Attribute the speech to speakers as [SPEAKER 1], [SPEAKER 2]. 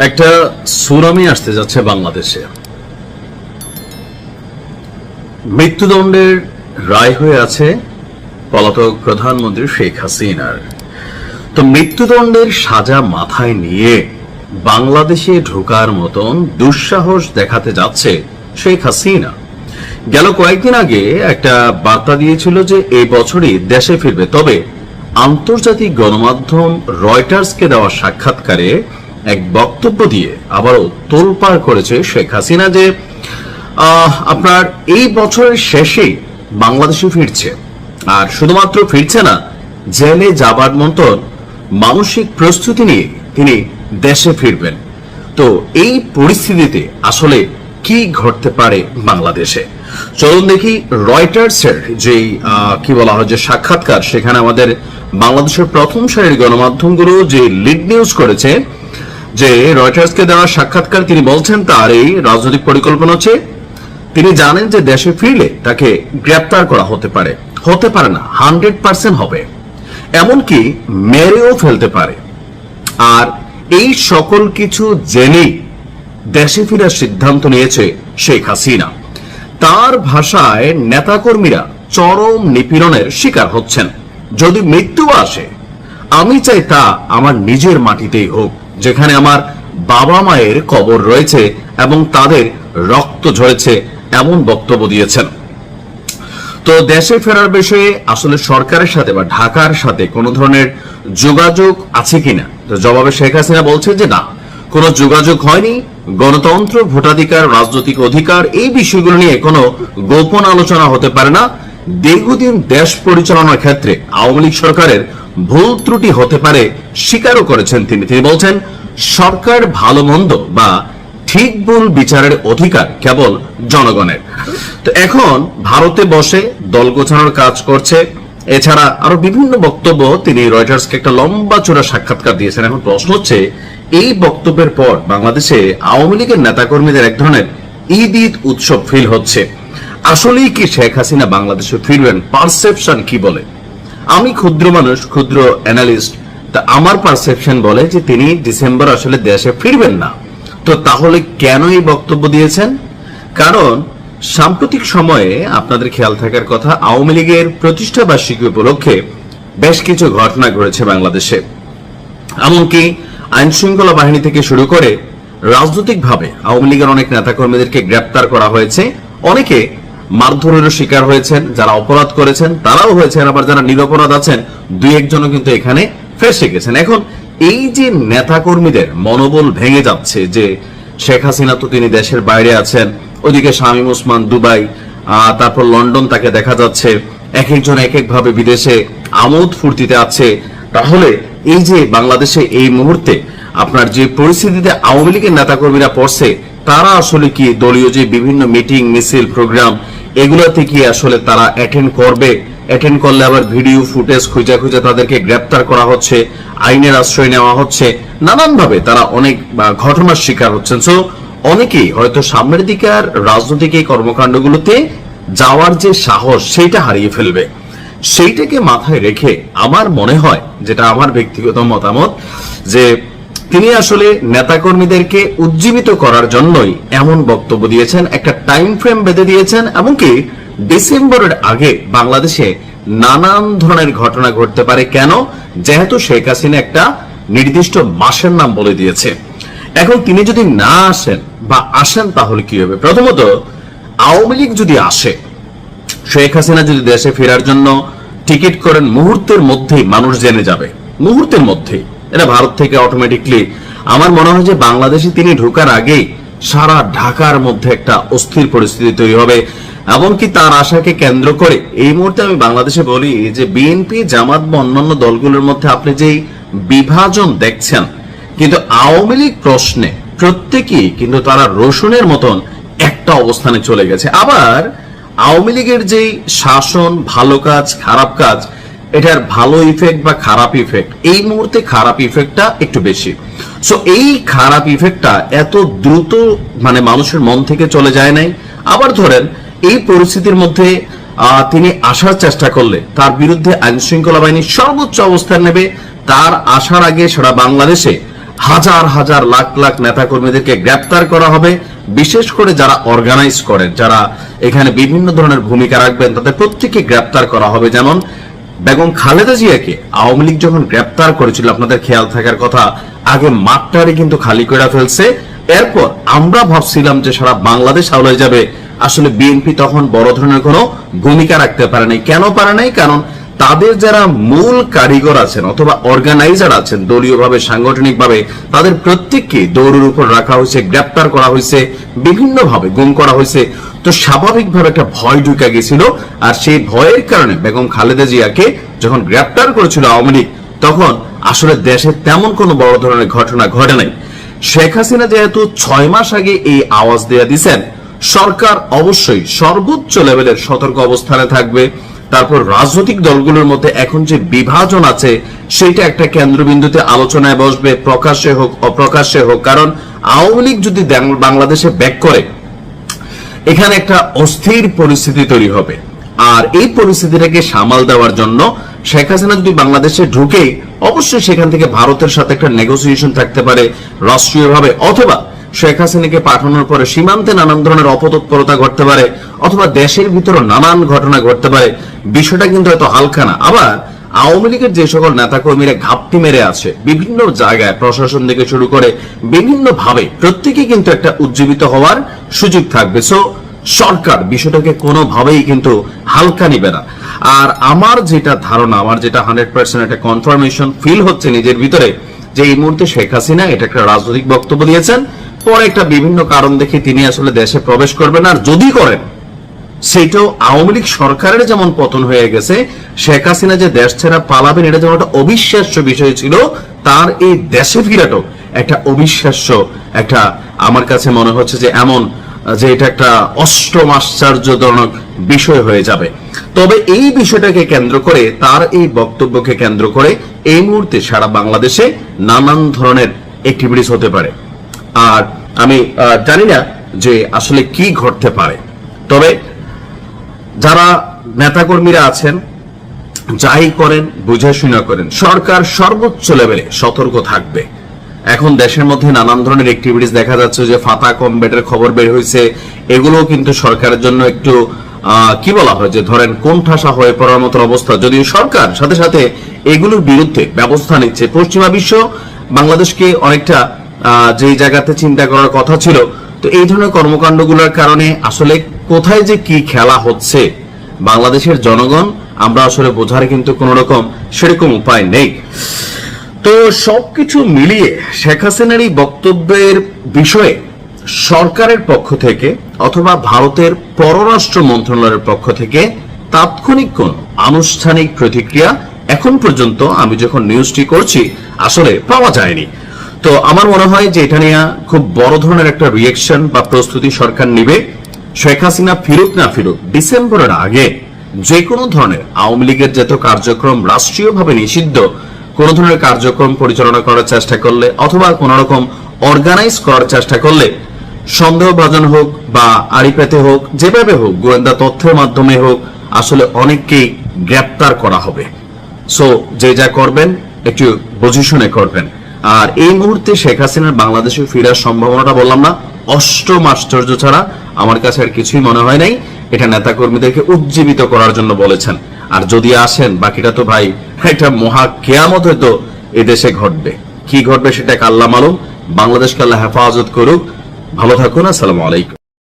[SPEAKER 1] একটা সুনামি আসতে যাচ্ছে বাংলাদেশে। মৃত্যুদণ্ডের রায় হয়ে আছে পলাতক প্রধানমন্ত্রী শেখ হাসিনার। তো মৃত্যুদণ্ডের সাজা মাথায় নিয়ে বাংলাদেশে ঢোকার মতন দুঃসাহস দেখাতে যাচ্ছে শেখ হাসিনা। গেল কয়েকদিন আগে একটা বার্তা দিয়েছিল যে এই বছরই দেশে ফিরবে, তবে আন্তর্জাতিক গণমাধ্যম রয়টার্সকে দেওয়া সাক্ষাৎকারে এক বক্তব্য দিয়ে আবারও তোলপাড় করেছে শেখ হাসিনা যে আপনার এই বছরের শেষেই বাংলাদেশে ফিরছে, আর শুধুমাত্র ফিরছে না, জেলে যাবার মতন মানসিক প্রস্তুতি নিয়ে তিনি দেশে ফিরবেন। তো এই পরিস্থিতিতে আসলে কি ঘটতে পারে বাংলাদেশে, চলুন দেখি। রয়টার্সের যে কি বলা হয় যে সাক্ষাৎকার, সেখানে আমাদের বাংলাদেশের প্রথম সারির গণমাধ্যমগুলো যে লিড নিউজ করেছে, যে রয়টার্সকে দেওয়া সাক্ষাৎকার, তিনি বলছেন তার এই রাজনৈতিক পরিকল্পনা হচ্ছে তিনি জানেন যে দেশে ফিরলে তাকে গ্রেপ্তার করা হতে পারে না, 100% হবে, এমনকি মেরেও ফেলতে পারে। আর এই সকল কিছু জেনেই দেশে ফেরার সিদ্ধান্ত নিয়েছে শেখ হাসিনা। তার ভাষায় নেতাকর্মীরা চরম নিপীড়নের শিকার হচ্ছেন। যদি মৃত্যু আসে, আমি চাই তা আমার নিজের মাটিতেই হোক, যেখানে আমার বাবা মায়ের কবর রয়েছে এবং তাদের রক্ত ঝরেছে, এমন বক্তব্য দিয়েছেন। তো দেশে ফেরার বিষয়ে আসলে সরকারের সাথে বা ঢাকার সাথে কোনো ধরনের যোগাযোগ আছে কিনা, তো জবাবে শেখ হাসিনা বলছেন যে না, কোনো যোগাযোগ হয়নি। গণতন্ত্র, ভোটাধিকার, রাজনৈতিক অধিকার, এই বিষয়গুলো নিয়ে কোনো গোপন আলোচনা হতে পারে না। দীর্ঘদিন দেশ পরিচালনার ক্ষেত্রে আওয়ামী লীগ সরকারের ভুল ত্রুটি হতে পারে স্বীকারও করেছেন তিনি। বলছেন সরকার ভালো মন্দ বা ঠিক ভুল বিচারের অধিকার কেবল জনগণের। তো এখন ভারতে বসে দল গোছানোর কাজ করছে। এছাড়া আরো বিভিন্ন বক্তব্য তিনি রয়টার্সকে একটা লম্বা চূড়া সাক্ষাৎকার দিয়েছেন। এখন প্রশ্ন হচ্ছে, এই বক্তব্যের পর বাংলাদেশে আওয়ামী লীগের নেতাকর্মীদের এক ধরনের ঈদ উৎসব ফিল হচ্ছে। আসলেই কি শেখ হাসিনা বাংলাদেশে ফিরবেন? পারসেপশন কি বলে? আমি ক্ষুদ্র মানুষ, ক্ষুদ্র অ্যানালিস্ট, তা আমার পারসেপশন বলে যে তিনি ডিসেম্বর আসলে দেশে ফিরবেন না। তো তাহলে কেন এই বক্তব্য দিয়েছেন? কারণ সাম্প্রতিক সময়ে আপনাদের খেয়াল থাকার কথা, আওয়ামী লীগের প্রতিষ্ঠা বার্ষিকী উপলক্ষে বেশ কিছু ঘটনা ঘটেছে বাংলাদেশে। এমনকি আইন শৃঙ্খলা বাহিনী থেকে শুরু করে রাজনৈতিকভাবে আওয়ামী লীগের অনেক নেতাকর্মীদেরকে গ্রেপ্তার করা হয়েছে। অনেকে মারধরেরও শিকার হয়েছেন, যারা অপরাধ করেছেন তারাও হয়েছেন, আবার যারা নিরপরাধ আছেন দুই একজনও কিন্তু এখানে ফেঁসে গেছেন। এখন এই যে নেতাকর্মীদের মনোবল ভেঙে যাচ্ছে যে শেখ হাসিনা তো তিনি দেশের বাইরে আছেন, ওদিকে শামীম ওসমান দুবাই, তারপর লন্ডন, তাকে দেখা যাচ্ছে এক একজন এক এক ভাবে বিদেশে আমোদ ফুর্তিতে আছে। তাহলে এই যে বাংলাদেশে এই মুহূর্তে আপনার যে পরিস্থিতিতে আওয়ামী লীগের নেতাকর্মীরা পড়ছে, তারা আসলে কি দলীয় যে বিভিন্ন মিটিং, মিছিল, প্রোগ্রাম, এগুলোতে কি আসলে তারা অ্যাটেন্ড করবে? অ্যাটেন্ড করলে আবার ভিডিও ফুটেজ খুঁজে খুঁজে তাদেরকে গ্রেপ্তার করা হচ্ছে, আইনের আশ্রয় নেওয়া হচ্ছে, নানানভাবে তারা অনেক ঘটনার শিকার হচ্ছেন। সো অনেকেই হয়তো সামনের দিকে আর রাজনৈতিক এই কর্মকাণ্ডগুলোতে যাওয়ার যে সাহস, সেইটা হারিয়ে ফেলবে। সেইটাকে মাথায় রেখে আমার মনে হয়, যেটা আমার ব্যক্তিগত মতামত, যে তিনি আসলে নেতাকর্মীদেরকে উজ্জীবিত করার জন্যই এমন বক্তব্য দিয়েছেন, একটা টাইম ফ্রেম বেঁধে দিয়েছেন। এমনকি ডিসেম্বরের আগে বাংলাদেশে নানান ধরনের ঘটনা ঘটতে পারে। কেন? যেহেতু শেখ হাসিনা একটা নির্দিষ্ট মাসের নাম বলে দিয়েছে। এখন তিনি যদি না আসেন বা আসেন, তাহলে কি হবে? প্রথমত, আওয়ামী লীগ যদি আসে, শেখ হাসিনা যদি দেশে ফেরার জন্য টিকিট করেন, মুহূর্তের মধ্যেই মানুষ জেনে যাবে, মুহূর্তের মধ্যেই। এটা ভারত থেকে অটোমেটিকলি, আমার মনে হয় যে বাংলাদেশে তিনি ঢোকার আগেই সারা ঢাকার মধ্যে একটা অস্থির পরিস্থিতি তৈরি হবে। এমনকি তার আশাকে কেন্দ্র করে এই মুহূর্তে আমি বাংলাদেশে বলি যে বিএনপি, জামাত বা অন্যান্য দলগুলোর মধ্যে আপনি যেই বিভাজন দেখছেন, কিন্তু আওয়ামী লীগ প্রশ্নে প্রত্যেকেই কিন্তু তারা রসুনের মতন একটা অবস্থানে চলে গেছে। আবার আওয়ামী লীগের যেই শাসন, ভালো কাজ, খারাপ কাজ, এটার ভালো ইফেক্ট বা খারাপ ইফেক্ট, এই মুহূর্তে খারাপ ইফেক্টটা একটু বেশি। সো এই খারাপ ইফেক্টটা এত দ্রুত মানুষের মন থেকে চলে যায় নাই। আবার ধরেন এই পরিস্থিতির মধ্যে তিনি আসার চেষ্টা করলে তার বিরুদ্ধে আইন শৃঙ্খলা বাহিনী সর্বোচ্চ অবস্থান নেবে। তার আসার আগে সারা বাংলাদেশে হাজার হাজার লাখ লাখ নেতাকর্মীদেরকে গ্রেপ্তার করা হবে, বিশেষ করে যারা অর্গানাইজ করেন, যারা এখানে বিভিন্ন ধরনের ভূমিকা রাখবেন, তাদের প্রত্যেককে গ্রেপ্তার করা হবে। যেমন বেগম খালেদা জিয়াকে আওয়ামী লীগ যখন গ্রেপ্তার করেছিল, আপনাদের খেয়াল থাকার কথা, আগে মাঠটারে কিন্তু খালি করে ফেলছে। এরপর আমরা ভাবছিলাম যে সারা বাংলাদেশ আলোয় যাবে, আসলে বিএনপি তখন বড় ধরনের কোনো ভূমিকা রাখতে পারে নাই। কেন পারে নাই? কারণ তাদের যারা মূল কারিগর আছেন অথবা অর্গানাইজার আছেন দলীয়ভাবে সাংগঠনিকভাবে, তাদের প্রত্যেককে দৌড়ের উপর রাখা হয়েছে, গ্রেপ্তার করা হয়েছে, বিভিন্নভাবে গুম করা হয়েছে। তো স্বাভাবিকভাবে একটা ভয় ঢুকে গেছিল, আর সেই ভয়ের কারণে বেগম খালেদা জিয়াকে যখন গ্রেপ্তার করেছিল আওয়ামী লীগ, তখন আসলে দেশে তেমন কোনো বড় ধরনের ঘটনা ঘটে নাই। শেখ হাসিনা যেহেতু 6 মাস আগে এই আওয়াজ দেয়া দিচ্ছেন, সরকার অবশ্যই সর্বোচ্চ লেভেলের সতর্ক অবস্থানে থাকবে। তারপর রাজনৈতিক দলগুলোর মধ্যে এখন যে বিভাজন আছে, সেটা একটা কেন্দ্রবিন্দুতে আলোচনায় বসবে, প্রকাশ্যে হোক অপ্রকাশ্যে হোক। কারণ আওয়ামী লীগ যদি বাংলাদেশে ব্যাক করে, এখানে একটা অস্থির পরিস্থিতি তৈরি হবে। আর এই পরিস্থিতিটাকে সামাল দেওয়ার জন্য শেখ হাসিনা যদি বাংলাদেশে ঢুকে, অবশ্যই সেখান থেকে ভারতের সাথে একটা নেগোসিয়েশন থাকতে পারে রাষ্ট্রীয়ভাবে, অথবা শেখ হাসিনাকে পাঠানোর পরে সীমান্তে নানান ধরনের অপতৎপরতা ঘটতে পারে, অথবা দেশের ভিতরে নানান ঘটনা ঘটতে পারে। বিষয়টা কিন্তু এত হালকা না। আবার আওয়ামী লীগের যে সকল নেতাকর্মীরা ঘাপটি মেরে আছে বিভিন্ন জায়গায়, প্রশাসন থেকে শুরু করে বিভিন্ন ভাবে, প্রত্যেকে কিন্তু একটা উজ্জীবিত হওয়ার সুযোগ থাকবে। সো সরকার বিষয়টাকে কোনোভাবেই কিন্তু হালকা নিবে না। আর আমার যেটা ধারণা, আমার যেটা 100% একটা কনফার্মেশন ফিল হচ্ছে নিজের ভিতরে, যে এই মুহূর্তে শেখ হাসিনা এটা একটা রাজনৈতিক বক্তব্য দিয়েছেন, পরে একটা বিভিন্ন কারণ দেখে তিনি আসলে দেশে প্রবেশ করবেন। আর যদি করেন, সেটাও আওয়ামী লীগ সরকারের যেমন পতন হয়ে গেছে, শেখ হাসিনা যে দেশ ছেড়া পালাবেন, এটা যেমন একটা অবিশ্বাস্য বিষয় ছিল, তার এই দেশে ফিরাটাও একটা অবিশ্বাস্য, একটা আমার কাছে মনে হচ্ছে যে এমন যে এটা একটা অষ্টম আশ্চর্যজনক বিষয় হয়ে যাবে। তবে এই বিষয়টাকে কেন্দ্র করে, তার এই বক্তব্যকে কেন্দ্র করে এই মুহূর্তে সারা বাংলাদেশে নানান ধরনের অ্যাক্টিভিটিস হতে পারে। আর আমি জানি না যে আসলে কি ঘটতে পারে। তবে যারা নেতাকর্মীরা আছেন, যাই করেন বুঝে শুনে করেন, সরকার সর্বোচ্চ লেভেলে সতর্ক থাকবে। এখন দেশের মধ্যে নানান ধরনের অ্যাক্টিভিটিস দেখা যাচ্ছে, যে ফাতা কমব্যাটের খবর বের হয়েছে, এগুলোও কিন্তু সরকারের জন্য একটু কি বলা হয়, যে ধরেন কোণঠাসা হয়ে পড়ার মতো অবস্থা। যদিও সরকার সাথে সাথে এগুলোর বিরুদ্ধে ব্যবস্থা নিচ্ছে। পশ্চিমা বিশ্ব বাংলাদেশকে অনেকটা যেই জায়গাতে চিন্তা করার কথা ছিল। তো এই ধরনের কর্মকাণ্ডগুলোর কারণে আসলে কোথায় যে কি খেলা হচ্ছে বাংলাদেশের জনগণ, আমরা আসলে বোঝার কিন্তু কোন রকম সেরকম উপায় নেই। তো সবকিছু মিলিয়ে শেখ হাসিনার এই বক্তব্যের বিষয়ে সরকারের পক্ষ থেকে অথবা ভারতের পররাষ্ট্র মন্ত্রণালয়ের পক্ষ থেকে তাৎক্ষণিক কোন আনুষ্ঠানিক প্রতিক্রিয়া এখন পর্যন্ত আমি যখন নিউজটি করছি আসলে পাওয়া যায়নি। তো আমার মনে হয় যে এটা নিয়ে খুব বড় ধরনের একটা রিঅ্যাকশন বা প্রস্তুতি সরকার নিবে। শেখ হাসিনা ফিরুক না ফিরুক, ডিসেম্বরের আগে যে কোনো ধরনের আওয়ামী লীগের যত কার্যক্রম রাষ্ট্রীয়ভাবে নিষিদ্ধ, কোন ধরনের কার্যক্রম পরিচালনা করার চেষ্টা করলে অথবা কোন রকম অর্গানাইজ করার চেষ্টা করলে, সন্দেহভাজন হোক বা আড়িপেতে হোক, যেভাবে হোক, গোয়েন্দা তথ্যের মাধ্যমে হোক, আসলে অনেককেই গ্রেপ্তার করা হবে। সো যে যা করবেন একটু বুঝে শুনে করবেন। আর এই মুহূর্তে শেখ হাসিনার বাংলাদেশে ফেরার সম্ভাবনাটা বললাম না, অষ্টম আশ্চর্য ছাড়া আমার কাছে আর কিছুই মনে হয় নাই। এটা নেতাকর্মীদেরকে উজ্জীবিত করার জন্য বলেছেন। আর যদি আসেন, বাকিটা তো ভাই একটা মহা কেয়ামত হয়তো এদেশে ঘটবে। কি ঘটবে সেটা আল্লাহ মালুম। বাংলাদেশকে আল্লাহ হেফাজত করুক। ভালো থাকুন। আসসালামু আলাইকুম।